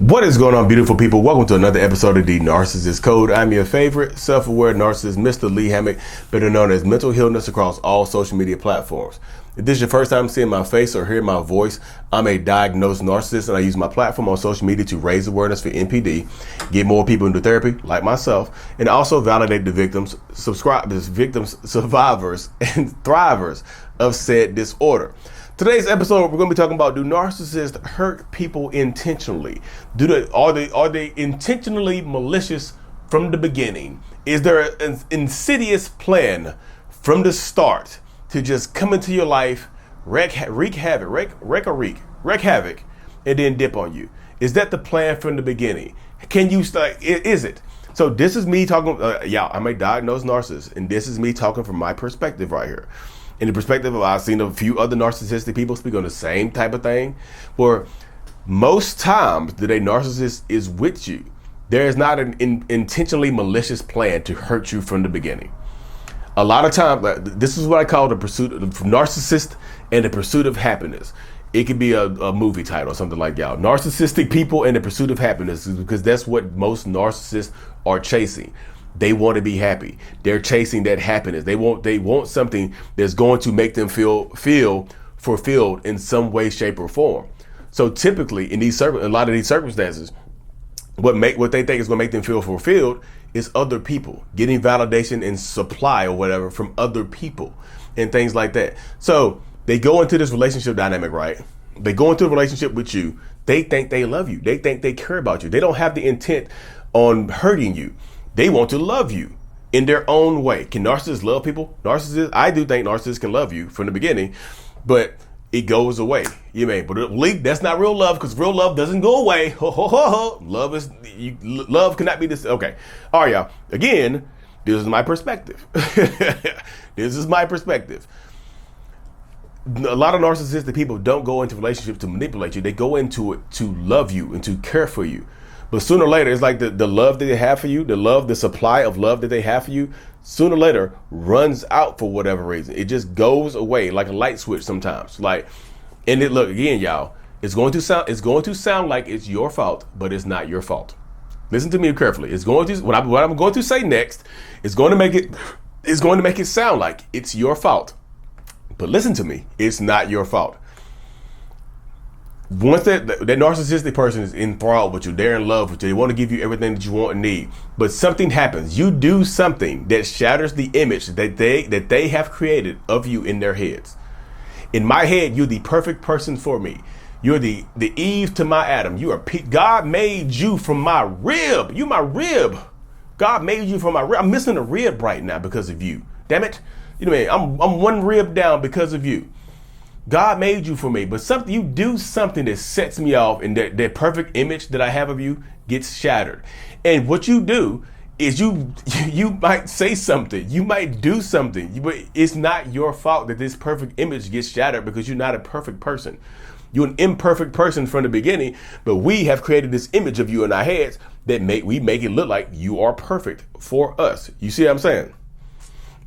What is going on, beautiful people? Welcome to another episode of the Narcissists Code. I'm your favorite self-aware narcissist, Mr. Lee Hammock, better known as Mental Healness across all social media platforms. If this is your first time seeing my face or hearing my voice, I'm a diagnosed narcissist and I use my platform on social media to raise awareness for NPD, get more people into therapy like myself, and also validate the victims, survivors, and thrivers of said disorder. Today's episode, we're going to be talking about, do narcissists hurt people intentionally? Are they intentionally malicious from the beginning? Is there an insidious plan from the start to just come into your life, wreak havoc, and then dip on you? Is that the plan from the beginning? Can you start? Is it? So this is me talking. I'm a diagnosed narcissist, and this is me talking from my perspective right here. In the perspective of, I've seen a few other narcissistic people speak on the same type of thing, where most times that a narcissist is with you, there is not an intentionally malicious plan to hurt you from the beginning. A lot of times, this is what I call the pursuit of narcissist and the pursuit of happiness. It could be a movie title or something like that. Narcissistic people and the pursuit of happiness, because that's what most narcissists are chasing. They want to be happy. They're chasing that happiness. They want something that's going to make them feel fulfilled in some way, shape, or form. So typically, in a lot of these circumstances, what they think is going to make them feel fulfilled is other people, getting validation and supply or whatever from other people and things like that. So they go into this relationship dynamic, right? They go into a relationship with you. They think they love you. They think they care about you. They don't have the intent on hurting you. They want to love you in their own way. Can narcissists love people? I do think narcissists can love you from the beginning, but it goes away. But that's not real love, because real love doesn't go away. Love cannot be this. Okay. All right, y'all. Again, this is my perspective. This is my perspective. A lot of narcissistic people don't go into relationships to manipulate you. They go into it to love you and to care for you. But sooner or later, it's like the love that they have for you, the supply of love that they have for you, sooner or later runs out for whatever reason. It just goes away like a light switch sometimes. Look again, y'all, it's going to sound like it's your fault, but it's not your fault. Listen to me carefully. What I'm going to say next is going to make it sound like it's your fault. But listen to me, it's not your fault. Once that narcissistic person is enthralled with you, they're in love with you, they want to give you everything that you want and need, but something happens. You do something that shatters the image that they have created of you in their heads. In my head, you're the perfect person for me. You're the Eve to my Adam. God made you from my rib. You my rib. God made you from my rib. I'm missing a rib right now because of you. Damn it. You know what I mean? I'm one rib down because of you. God made you for me, but you do something that sets me off, and that perfect image that I have of you gets shattered. And what you do is you might say something, you might do something, but it's not your fault that this perfect image gets shattered, because you're not a perfect person. You're an imperfect person from the beginning, but we have created this image of you in our heads that we make it look like you are perfect for us. You see what I'm saying?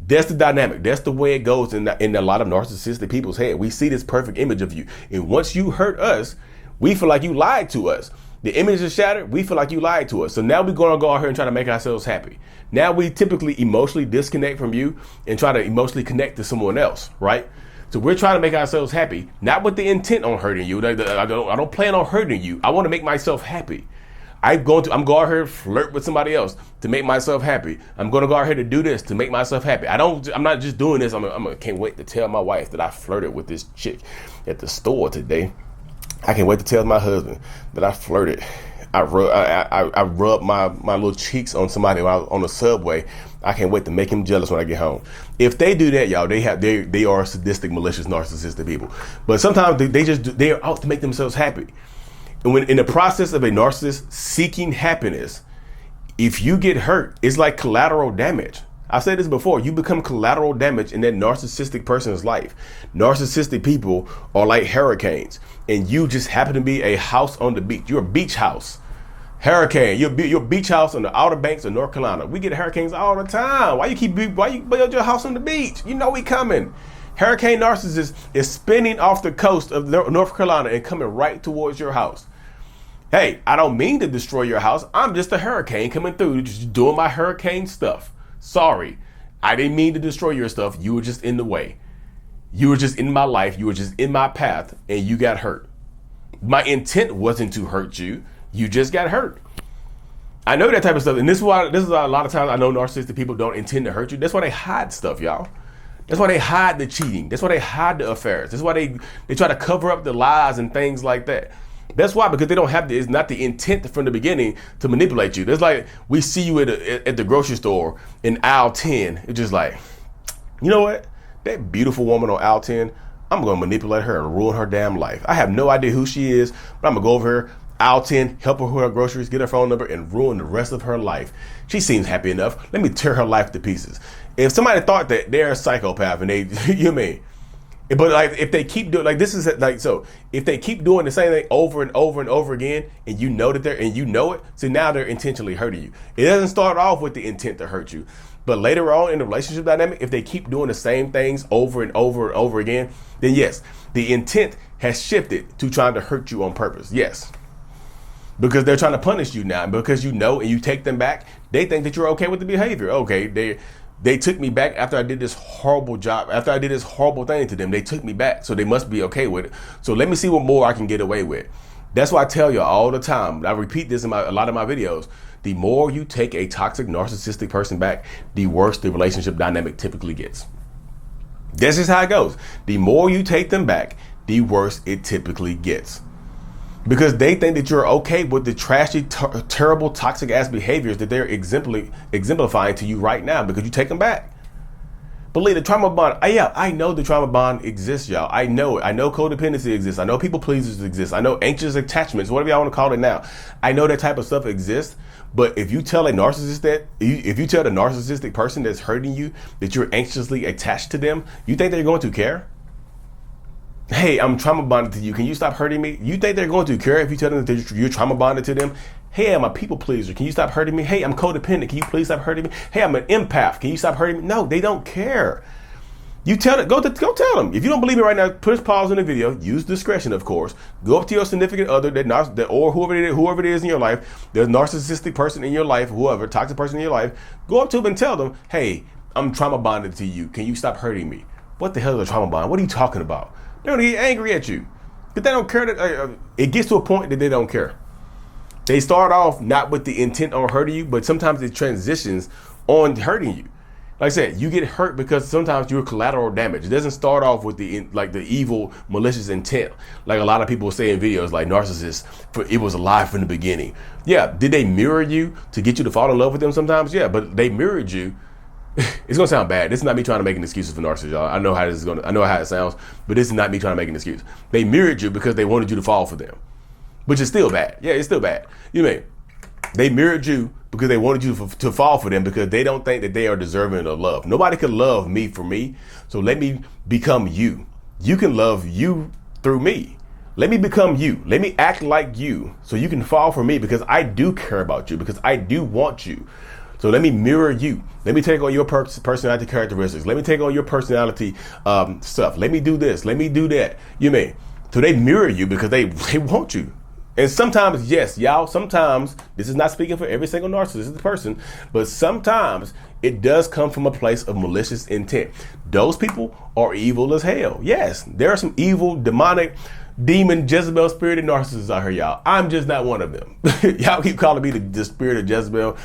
That's the dynamic. That's the way it goes in a lot of narcissistic people's head. We see this perfect image of you. And once you hurt us, we feel like you lied to us. The image is shattered. We feel like you lied to us. So now we're going to go out here and try to make ourselves happy. Now we typically emotionally disconnect from you and try to emotionally connect to someone else, right? So we're trying to make ourselves happy, not with the intent on hurting you. I don't plan on hurting you. I want to make myself happy. I'm going out here to flirt with somebody else to make myself happy. I'm going to go out here to do this to make myself happy. I'm not just doing this. I can't wait to tell my wife that I flirted with this chick at the store today. I can't wait to tell my husband that I flirted. I rubbed my little cheeks on somebody on the subway. I can't wait to make him jealous when I get home. If they do that, y'all, they are sadistic, malicious, narcissistic people. But sometimes they are out to make themselves happy. And when in the process of a narcissist seeking happiness, if you get hurt, it's like collateral damage. I've said this before. You become collateral damage in that narcissistic person's life. Narcissistic people are like hurricanes, and you just happen to be a house on the beach. You're a beach house. Hurricane, your beach house on the Outer Banks of North Carolina. We get hurricanes all the time. Why you build your house on the beach? You know we coming. Hurricane Narcissist is spinning off the coast of North Carolina and coming right towards your house. Hey, I don't mean to destroy your house. I'm just a hurricane coming through, just doing my hurricane stuff. Sorry. I didn't mean to destroy your stuff. You were just in the way. You were just in my life. You were just in my path, and you got hurt. My intent wasn't to hurt you. You just got hurt. I know that type of stuff. And this is why a lot of times I know narcissistic people don't intend to hurt you. That's why they hide stuff, y'all. That's why they hide the cheating. That's why they hide the affairs. That's why they try to cover up the lies and things like that. That's why, because they don't have it's not the intent from the beginning to manipulate you. That's like we see you at the grocery store in aisle 10. It's just like, you know what? That beautiful woman on aisle 10, I'm going to manipulate her and ruin her damn life. I have no idea who she is, but I'm going to go over here, aisle 10, help her with her groceries, get her phone number, and ruin the rest of her life. She seems happy enough. Let me tear her life to pieces. If somebody thought that they're a psychopath and they, you know what I mean? But like, if they keep doing like this is like, so if they keep doing the same thing over and over and over again, and you know that it, so now they're intentionally hurting you. It doesn't start off with the intent to hurt you, but later on in the relationship dynamic, if they keep doing the same things over and over and over again, then yes, the intent has shifted to trying to hurt you on purpose. Yes. Because they're trying to punish you now, and because you know and you take them back, they think that you're okay with the behavior. Okay, they took me back after I did this horrible job, after I did this horrible thing to them. They took me back, so they must be okay with it. So let me see what more I can get away with. That's why I tell you all the time. I repeat this in a lot of my videos. The more you take a toxic, narcissistic person back, the worse the relationship dynamic typically gets. This is how it goes. The more you take them back, the worse it typically gets. Because they think that you're okay with the trashy, terrible, toxic ass behaviors that they're exemplifying to you right now because you take them back. Believe the trauma bond. Yeah, I know the trauma bond exists, y'all. I know it. I know codependency exists. I know people pleasers exist. I know anxious attachments, whatever y'all want to call it now. I know that type of stuff exists. But if you tell a narcissist if you tell the narcissistic person that's hurting you that you're anxiously attached to them, you think they're going to care? Hey, I'm trauma bonded to you. Can you stop hurting me? You think they're going to care if you tell them that you're trauma bonded to them? Hey, I'm a people pleaser. Can you stop hurting me? Hey, I'm codependent. Can you please stop hurting me? Hey, I'm an empath. Can you stop hurting me? No, they don't care. You tell it. Go tell them. If you don't believe me right now, push pause on the video. Use discretion, of course. Go up to your significant other or whoever it is in your life, the narcissistic person in your life, whoever, toxic person in your life. Go up to them and tell them, hey, I'm trauma bonded to you. Can you stop hurting me? What the hell is a trauma bond? What are you talking about? They're going to get angry at you. But they don't care. It gets to a point that they don't care. They start off not with the intent on hurting you, but sometimes it transitions on hurting you. Like I said, you get hurt because sometimes you're collateral damage. It doesn't start off with the evil, malicious intent. Like a lot of people say in videos like narcissists, it was alive from the beginning. Yeah, did they mirror you to get you to fall in love with them sometimes? Yeah, but they mirrored you. It's gonna sound bad. This is not me trying to make an excuse for narcissists, y'all. I know how it sounds, but this is not me trying to make an excuse. They mirrored you because they wanted you to fall for them, which is still bad. Yeah, it's still bad. You mean they mirrored you because they wanted you to fall for them because they don't think that they are deserving of love. Nobody can love me for me, so let me become you. You can love you through me. Let me become you. Let me act like you so you can fall for me because I do care about you, because I do want you. So let me mirror you. Let me take on your personality characteristics. Let me take on your personality stuff. Let me do this. Let me do that. You mean? So they mirror you because they want you. And sometimes, yes, y'all, sometimes, this is not speaking for every single narcissistic person, but sometimes it does come from a place of malicious intent. Those people are evil as hell. Yes, there are some evil, demonic, demon, Jezebel spirited narcissists out here, y'all. I'm just not one of them. Y'all keep calling me the spirit of Jezebel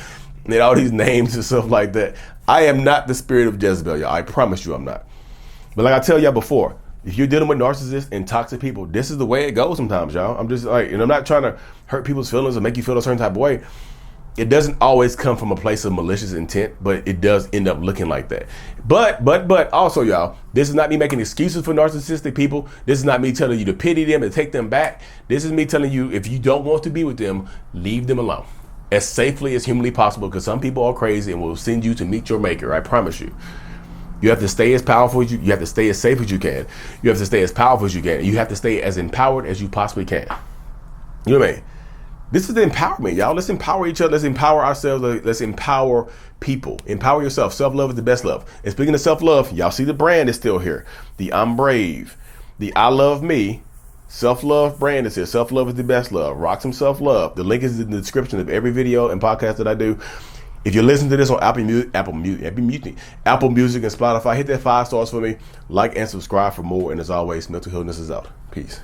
and all these names and stuff like that. I am not the spirit of Jezebel, y'all. I promise you I'm not. But like I tell y'all before, if you're dealing with narcissists and toxic people, this is the way it goes sometimes, y'all. I'm just like, and I'm not trying to hurt people's feelings or make you feel a certain type of way. It doesn't always come from a place of malicious intent, but it does end up looking like that. But also, y'all, this is not me making excuses for narcissistic people. This is not me telling you to pity them and take them back. This is me telling you, if you don't want to be with them, leave them alone as safely as humanly possible, because some people are crazy and will send you to meet your maker. I promise you. You have to stay as powerful as you have to stay as safe as you can. You have to stay as powerful as you can. You have to stay as empowered as you possibly can. You know what I mean? This is the empowerment, y'all. Let's empower each other. Let's empower ourselves. Let's empower people. Empower yourself. Self-love is the best love. And speaking of self-love, y'all see the brand is still here. The I'm brave. The I love me. Self-love brand is here. Self-love is the best love. Rock some self-love. The link is in the description of every video and podcast that I do. If you listen to this on Apple Music and Spotify, hit that 5 stars for me. Like and subscribe for more. And as always, mental healness is out. Peace.